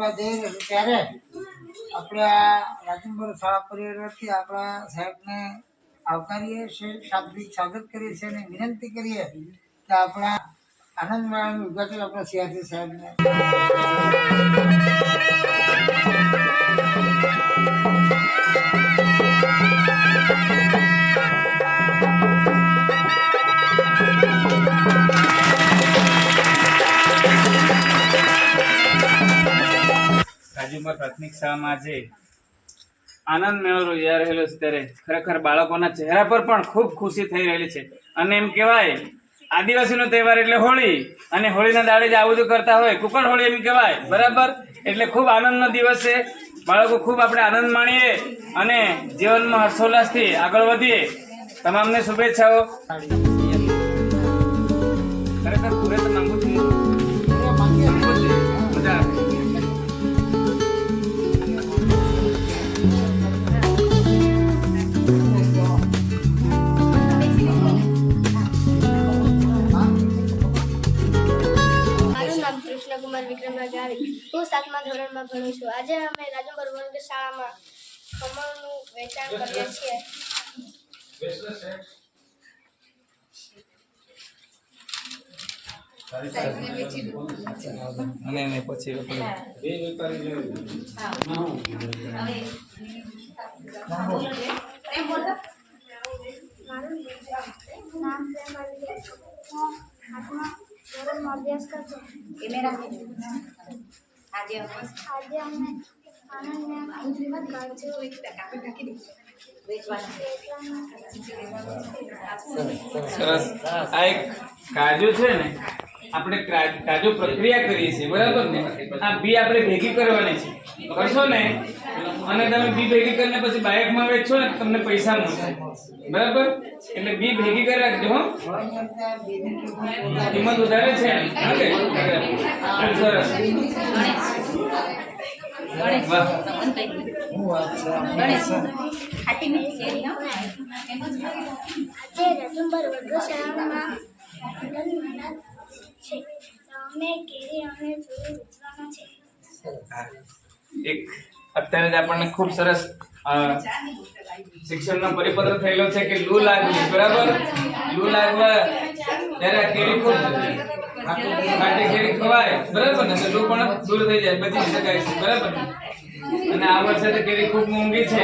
કરવા જઈ રહ્યું ત્યારે આપણે આ રાજનપુર શાળા પરિવારથી આપણા સાહેબને આવકારીએ છીએ, શાબ્દિક સ્વાગત કરીએ છીએ અને વિનંતી કરીએ કે આપણા આનંદ મેળાનું ઉદ્ઘાટન આપણા સિયાસી સાહેબને રાજુપર પ્રાથમિક શાળામાં આજે આનંદ મેળો યોજાઈ રહેલો છે ત્યારે ખરેખર બાળકોના ચહેરા પર પણ ખૂબ ખુશી થઈ રહેલી છે. અને એમ કહેવાય આદિવાસીનો તહેવાર એટલે હોળી, અને હોળીના દાડે જ આવું બધું કરતા હોય કુકડ હોળી એમ કહેવાય, બરાબર. એટલે ખૂબ આનંદનો દિવસ છે. બાળકો ખૂબ આપણે આનંદ માણીએ અને જીવનમાં હર્ષોલ્લાસથી આગળ વધીએ. તમામને શુભેચ્છાઓ. ખરેખર પૂરે તો માંગુ છું, મજા આવે. કુમાર વિક્રમરાજ આવી, હું 7મા ધોરણમાં ભણું છું. આજે અમે રાજનપુર વર્ગ શાળામાં કમળનું વેચાણ કરીએ છીએ. અને પછી અભ્યાસ કરતો. આજે અમે સરસ. આ એક કાજુ છે ને, આપણે કાજુ પ્રક્રિયા કરીએ છીએ, બરાબર ને. આ બી આપણે ભેગી કરવાની છે, કરશો ને, અને તમે બી ભેગી કરીને પછી બાઇકમાં વેચશો ને તમને પૈસા મળશે, બરાબર. એટલે બી ભેગી કરી રાખજો. હો, કિંમત વધારે છે. સરસ. વાહ. આજે રાજનપુર વર્ગ શાળામાં છે. અમે કેરી અમે જોઈ વેચવાના છે. એક અત્યારે જ આપણને ખૂબ સરસ શિક્ષણનો પરિપત્ર થયેલો છે કે લૂ લાગવી, બરાબર. લૂ લાગવા ત્યારે કેરી ખૂબ ખાટી કેરી ખવાય, બરાબર ને, તો લૂ પણ દૂર થઈ જાય, બચી શકાય છે, બરાબર ને. અને આ વર્ષે તો કેરી ખૂબ મોંઘી છે.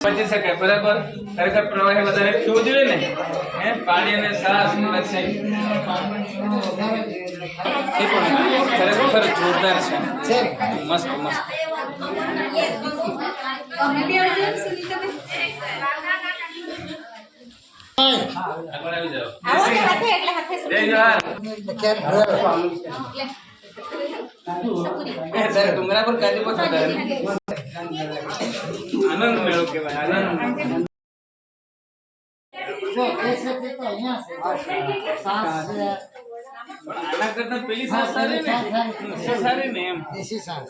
બચી શકાય, બરાબર. ખરેખર પ્રવાહી વધારે પીવું જોઈએ ને, પાણી અને છાશ એ પણ ખરેખર જોરદાર છે. મસ્ત મસ્ત. આગળ આવી જાઓ. ડુંગરા પર કાજુ પર આનંદ મેળો કહેવાય. આનંદ આના કરતા પેલી સાસ સારી ને એમ દેશી સાસ.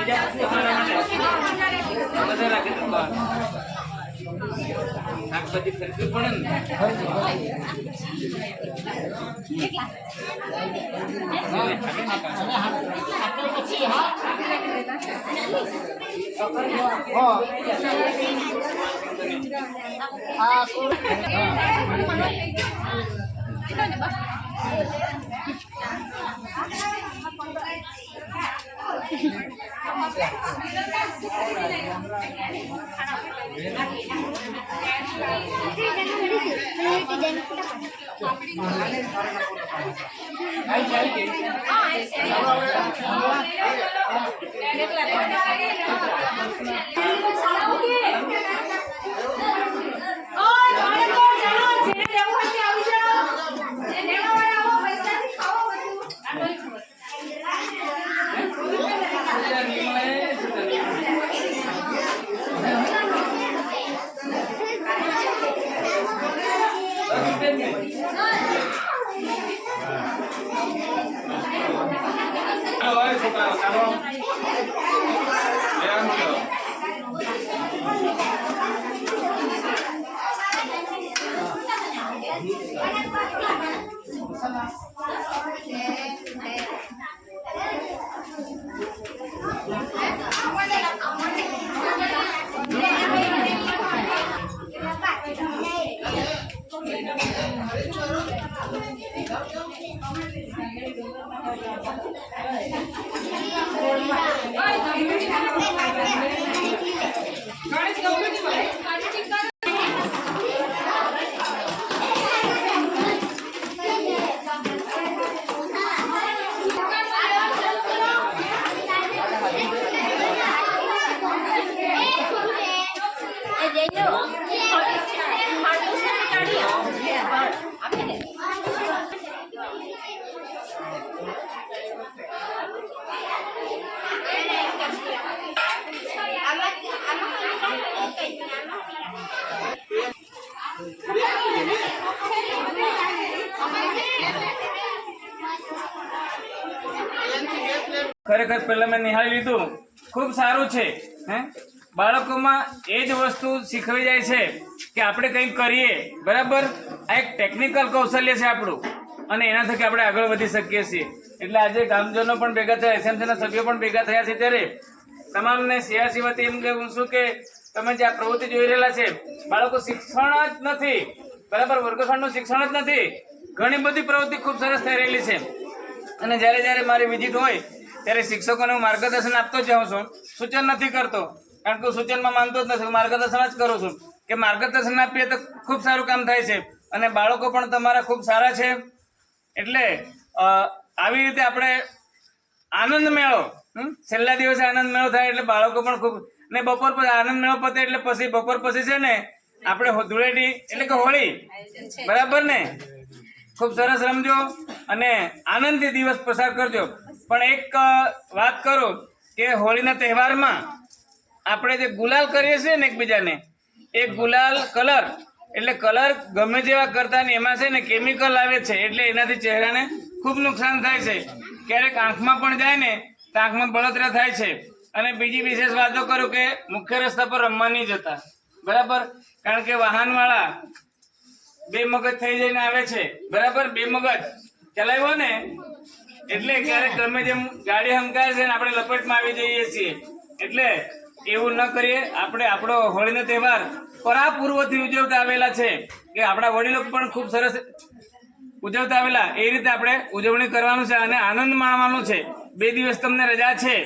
બીજા વસ્તુ અમારા માટે બધા રાખી દો શાકભાજી ખરીદવી પડે ને ખરેખર પહેલા મેં નિહાળી લીધું ખૂબ સારું છે હે બાળકોમાં એ જ વસ્તુ શીખવી જાય છે કે આપણે કંઈક કરીએ બરાબર આ એક ટેકનિકલ કૌશલ્ય છે આપણું અને એના થકી આપણે આગળ વધી શકીએ છીએ એટલે આજે ગામજનો પણ ભેગા થયા એસએમસીના સભ્યો પણ ભેગા થયા છે ત્યારે તમામને સીઆરસી વતી એમ કહેવું છું કે તમે જે આ પ્રવૃત્તિ જોઈ રહેલા છે બાળકો શિક્ષણ જ નથી બરાબર વર્ગખંડનું શિક્ષણ જ નથી ઘણી બધી પ્રવૃત્તિ ખૂબ સરસ થઈ રહેલી છે અને જ્યારે મારી વિઝિટ હોય ત્યારે શિક્ષકોને હું માર્ગદર્શન આપતો જ જાઉં છું સૂચન નથી કરતો કારણ કે હું સૂચનમાં માનતો જ નથી માર્ગદર્શન જ કરું છું કે માર્ગદર્શન આપીએ તો ખૂબ સારું કામ થાય છે અને બાળકો પણ તમારા ખૂબ સારા છે એટલે આવી રીતે આપણે આનંદ મેળો છેલ્લા દિવસે આનંદ મેળો થાય એટલે બાળકો પણ ખૂબ ને બપોર પછી આનંદ મેળો પતે એટલે પછી બપોર પછી છે ને આપણે ધૂળેટી એટલે કે હોળી બરાબર ને ખૂબ સરસ રમજો અને આનંદથી દિવસ પસાર કરજો પણ એક વાત કરું કે હોળીના તહેવારમાં આપણે જે ગુલાલ કરીએ છીએ ને એકબીજાને એ ગુલાલ કલર એટલે કલર ગમે જેવા કરતા ને એમાં છે ને કેમિકલ આવે છે એટલે એનાથી ચહેરાને ખૂબ નુકસાન થાય છે ક્યારેક આંખમાં પણ જાય ને તો આંખમાં બળતરા થાય છે અને બીજી વિશેષ વાતો કરું કે મુખ્ય રસ્તા પર રમવા નહીં જતા બરાબર કારણ કે વાહનવાળા બે મગજ થઈ જઈને આવે છે બરાબર બે મગજ ચલાવ્યો ને એટલે ક્યારેક ગમે જેમ ગાડી હંકાય છે ને આપણે લપેટમાં આવી જઈએ છીએ એટલે એવું ન કરીએ આપણે આપણો હોળીનો તહેવાર પરાપૂર્વથી ઉજવતા આવેલા છે કે આપણા વડીલો પણ ખૂબ સરસ ઉજવતા આવેલા એ રીતે આપણે ઉજવણી કરવાનું છે અને આનંદ માણવાનું છે 2 દિવસ તમને રજા છે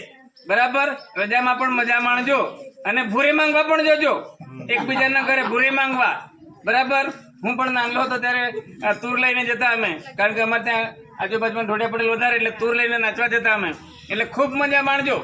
બરાબર રજામાં પણ મજા માણજો અને ભૂરી માંગવા પણ જોજો એકબીજાના ઘરે ભૂરી માંગવા બરાબર હું પણ નાનલો હતો ત્યારે તૂર લઈને જતા અમે કારણ કે અમારે ત્યાં આજુબાજુમાં ઢોળિયા પડેલ વધારે એટલે તૂર લઈને નાચવા જતા અમે એટલે ખૂબ મજા માણજો.